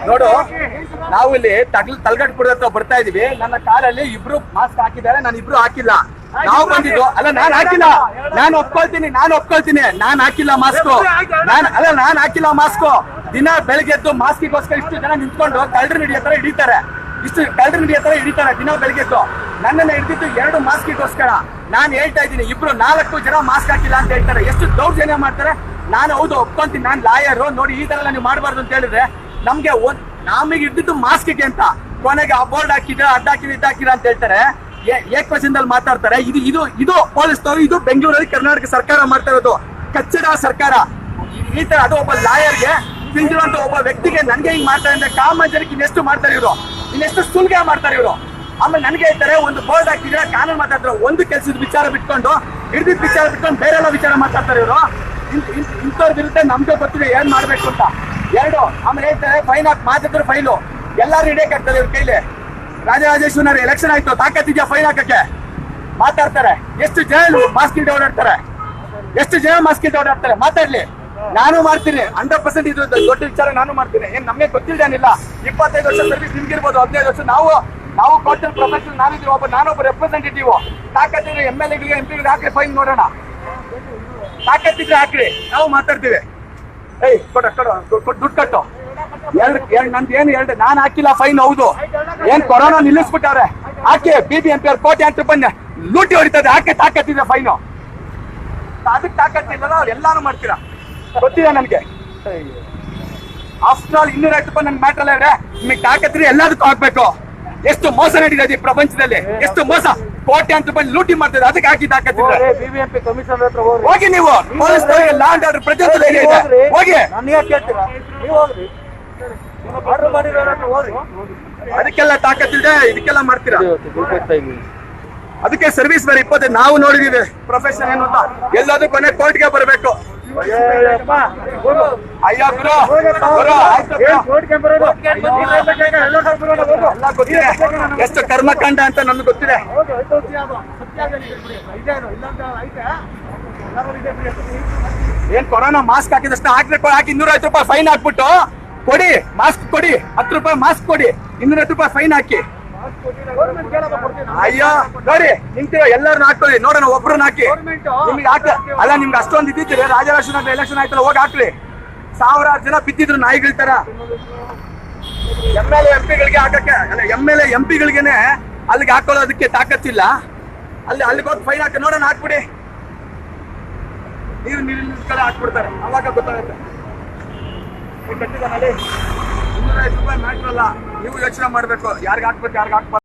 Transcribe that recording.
ನೋಡು, ನಾವು ಇಲ್ಲಿ ತಲಗಟ್ ಹತ್ರ ಬರ್ತಾ ಇದೀವಿ. ನನ್ನ ಕಾಲಲ್ಲಿ ಇಬ್ರು ಮಾಸ್ಕ್ ಹಾಕಿದ್ದಾರೆ, ನಾನು ಇಬ್ರು ಹಾಕಿಲ್ಲ. ನಾವು ಬಂದಿದ್ದು ಅಲ್ಲ, ನಾನ್ ಹಾಕಿಲ್ಲ. ನಾನು ಒಪ್ಕೊಳ್ತೀನಿ, ನಾನ್ ಹಾಕಿಲ್ಲ ಮಾಸ್ಕ್. ನಾನ್ ಹಾಕಿಲ್ಲ ಮಾಸ್ಕ್. ದಿನ ಬೆಳಗ್ಗೆ ಎದ್ದು ಮಾಸ್ಕಿಗೋಸ್ಕರ ಇಷ್ಟು ಜನ ನಿಂತ್ಕೊಂಡು ಕಳ್ಳರನ್ನ ಹಿಡಿತಾರೆ. ದಿನ ಬೆಳಗ್ಗೆ ಎದ್ದು ನನ್ನನ್ನ ಹಿಡಿದಿದ್ದು 2 ಮಾಸ್ಕಿಗೋಸ್ಕರ. ನಾನು ಹೇಳ್ತಾ ಇದ್ದೀನಿ, 4 ಜನ ಮಾಸ್ಕ್ ಹಾಕಿಲ್ಲ ಅಂತ ಹೇಳ್ತಾರೆ. ಎಷ್ಟು ದೌರ್ಜನ್ಯ ಮಾಡ್ತಾರೆ. ನಾನು ಹೌದು ಒಪ್ಕೊಂತೀನಿ, ನಾನು ಲಾಯರು. ನೋಡಿ, ಈ ತರ ಎಲ್ಲ ನೀವು ಮಾಡಬಾರ್ದು ಅಂತ ಹೇಳಿದ್ರೆ ನಮ್ಗೆ ಹಿಡಿದಿದ್ದು ಮಾಸ್ಕಿಗೆ ಅಂತ. ಕೊನೆಗೆ ಆ ಬೋರ್ಡ್ ಹಾಕಿದ್ರೆ ಇದ್ದಾಕಿರ ಅಂತ ಹೇಳ್ತಾರೆ. ಏಕವಚನದಲ್ಲಿ ಮಾತಾಡ್ತಾರೆ. ಇದು ಪೊಲೀಸ್ನವರು, ಇದು ಬೆಂಗಳೂರಲ್ಲಿ ಕರ್ನಾಟಕ ಸರ್ಕಾರ ಮಾಡ್ತಾ ಇರೋದು ಕಚ್ಚಡ ಸರ್ಕಾರ. ಈ ತರ ಅದು ಒಬ್ಬ ಲಾಯರ್ಗೆ ತಿಳಿದಿರುವಂತ ಒಬ್ಬ ವ್ಯಕ್ತಿಗೆ ನನ್ಗೆ ಹಿಂಗ್ ಮಾಡ್ತಾರೆ ಅಂದ್ರೆ ಕಾಮನ್ ಜನಕ್ಕೆ ಇನ್ನೆಷ್ಟು ಮಾಡ್ತಾರೆ ಇವರು, ಇನ್ನೆಷ್ಟು ಸುಲ್ಗೆ ಮಾಡ್ತಾರೆ ಇವರು. ಆಮೇಲೆ ನನ್ಗೆ ಹೇಳ್ತಾರೆ, ಒಂದು ಬೋರ್ಡ್ ಹಾಕಿದ್ರೆ ಕಾನೂನು ಮಾತಾಡ್ತಾರೆ. ಒಂದು ಕೆಲಸದ ವಿಚಾರ ಬಿಟ್ಕೊಂಡು ಹಿಡಿದಿದ್ದ ವಿಚಾರ ಬಿಟ್ಕೊಂಡು ಬೇರೆಲ್ಲ ವಿಚಾರ ಮಾತಾಡ್ತಾರೆ ಇವರು. ಇಂಥವ್ರ ವಿರುದ್ಧ ನಮ್ಗೆ ಗೊತ್ತಿದೆ ಏನ್ ಮಾಡ್ಬೇಕು ಅಂತ. 2 ಆಮೇಲೆ ಹೇಳ್ತಾರೆ, ಫೈನ್ ಹಾಕಿ ಮಾತಾಡಿದ್ರೆ ಫೈಲು. ಎಲ್ಲಾರು ಹಿಡಿಯಕ್ ಆಗ್ತದೆ ಇವ್ರ ಕೈಲಿ. ರಾಜರಾಜೇಶ್ವರ ಎಲೆಕ್ಷನ್ ಆಯ್ತು, ತಾಕತ್ತಿದ್ಯಾ ಫೈನ್ ಹಾಕಕ್ಕೆ? ಮಾತಾಡ್ತಾರೆ. ಎಷ್ಟು ಜನ ಮಾಸ್ಕ್ ಇಲ್ದೆ ಓಡಾಡ್ತಾರೆ? ಮಾತಾಡ್ಲಿ. ನಾನು ಮಾಡ್ತೀನಿ 100%. ಇದು ದೊಡ್ಡ ವಿಚಾರ, ನಾನು ಮಾಡ್ತೀನಿ. ಏನ್ ನಮ್ಗೆ ಗೊತ್ತಿಲ್ದೇನಿಲ್ಲ. 25 ವರ್ಷ ಸರ್ವಿಸ್ ನಿಮ್ಗಿರ್ಬೋದು, 15 ವರ್ಷ. ನಾವು ಕೋರ್ಟಲ್ ಪ್ರೊಫೆಷನಲ್. ನಾನೊಬ್ಬ ರೆಪ್ರೆಸೆಂಟೇಟಿವ್. ತಾಕತ್ತಿದ್ರೆ MLA MP ಹಾಕ್ರಿ ಫೈನ್, ನೋಡೋಣ. ತಾಕತ್ತಿದ್ರೆ ಹಾಕ್ರಿ, ನಾವು ಮಾತಾಡ್ತೀವಿ. ದುಡ್ಡು ಕಟ್ಟು. ನಂದು ಏನು 2 ನಾನು ಹಾಕಿಲ್ಲ ಫೈನ್. ಹೌದು, ಏನ್ ಕೊರೋನಾ ನಿಲ್ಲಿಸ್ಬಿಟ್ಟಾರೆ. ಹಾಕಿ BBMP ಅವ್ರು ₹1,00,000 ಲೂಟಿ ಹೊಡಿತದೆ. ಹಾಕಿ ತಾಕತ್ತಿದೆ ಫೈನು. ಅದಕ್ಕೆ ತಾಕತ್ತಿಲ್ಲ, ಅವ್ರು ಎಲ್ಲಾನು ಮಾಡ್ತೀರಾ ಗೊತ್ತಿದೆ ನನಗೆ. ಆಫ್ಟರ್ ಆಲ್ ₹250 ನನ್ ಮ್ಯಾಟ್ರಲ್ಲ ಇವ್ರೆ. ನಿಮಗೆ ತಾಕತ್ತಿದ್ರೆ ಎಲ್ಲದಕ್ಕೂ ಹಾಕ್ಬೇಕು. ಎಷ್ಟು ಮೋಸ ನಡೀತದೆ ಈ ಪ್ರಪಂಚದಲ್ಲಿ, ಎಷ್ಟು ಮೋಸ. ₹1,00,000 ಲೂಟಿ ಮಾಡ್ತದೆ. ಅದಕ್ಕೆ ಹಾಕಿ ತಾಕತ್ತಿದ್ರೆ BBMP ಕಮಿಷನರ್ ಹತ್ರ ಹೋಗಿ. ನೀವು ಪೊಲೀಸ್ ಲಾ ಅಂಡ್ ಆರ್ಡರ್ ಪ್ರತಿಯೊಂದು ಹೋಗಿ. ಅದಕ್ಕೆಲ್ಲ ತಾಕತ್ತಿದೆ, ಇದಕ್ಕೆಲ್ಲ ಮಾಡ್ತೀರಾ. ಅದಕ್ಕೆ ಸರ್ವಿಸ್ ಬೇರೆ 20. ನಾವು ನೋಡಿದೀವಿ ಪ್ರೊಫೆಷನ್ ಏನು ಅಂತ. ಎಲ್ಲದೂ ಕೊನೆ ಕೋರ್ಟ್ಗೆ ಬರಬೇಕು. ಅಯ್ಯೋ ಗುರು, ಎಷ್ಟು ಕರ್ಮಕಾಂಡ ಅಂತ ನಮ್ಗೆ ಗೊತ್ತಿದೆ. ಏನ್ ಕೊರೋನಾ ಮಾಸ್ಕ್ ಹಾಕಿದಷ್ಟು ಹಾಕ್ಬೇಕು. ಹಾಕಿ ₹250 ಫೈನ್ ಹಾಕ್ಬಿಟ್ಟು ಕೊಡಿ, ಮಾಸ್ಕ್ ಕೊಡಿ. ₹10 ಮಾಸ್ಕ್ ಕೊಡಿ, ₹250 ಫೈನ್ ಹಾಕಿ. ಅಯ್ಯೋ ನೋಡಿ, ನಿಂತಿರೋ ಎಲ್ಲರನ್ನ ಹಾಕೊಳ್ಳಿ, ನೋಡೋಣ ಒಬ್ರನ್ನ ಹಾಕಿ. ನಿಮ್ಗೆ ಅಲ್ಲ, ನಿಮ್ಗೆ ಅಷ್ಟೊಂದು ಇದ್ದಿದ್ರೆ ರಾಜರಾಜೇಶ್ವರ ಎಲೆಕ್ಷನ್ ಆಯ್ತಲ್ಲ, ಹೋಗಿ ಹಾಕ್ಲಿ. 1000 ಜನ ಬಿದ್ದಿದ್ರು ನಾಯಿಗಳ ತರ. MLA MP ಗಳಿಗೆ ಹಾಕಕ್ಕೆ, ಅಲ್ಲ MLA MP ಗಳಿಗೆನೆ ಅಲ್ಲಿಗೆ ಹಾಕೊಳ್ಳೋದಕ್ಕೆ ತಾಕತ್ತಿಲ್ಲ. ಅಲ್ಲಿಗೆ ಹೋಗಿ ಫೈನ್ ಹಾಕಿ, ನೋಡೋಣ ಹಾಕ್ಬಿಡಿ. ನೀರಿನ ಕಡೆ ಹಾಕ್ಬಿಡ್ತಾರೆ, ಅವಾಗ ಗೊತ್ತಾಗುತ್ತೆ. ₹250 ಮ್ಯಾಟ್ರ್ ಅಲ್ಲ. ನೀವು ಯೋಚನೆ ಮಾಡ್ಬೇಕು, ಯಾರಿಗೆ ಹಾಕ್ಬೇಕು, ಯಾರಿಗೆ ಹಾಕ್ಬಾರ್ದು.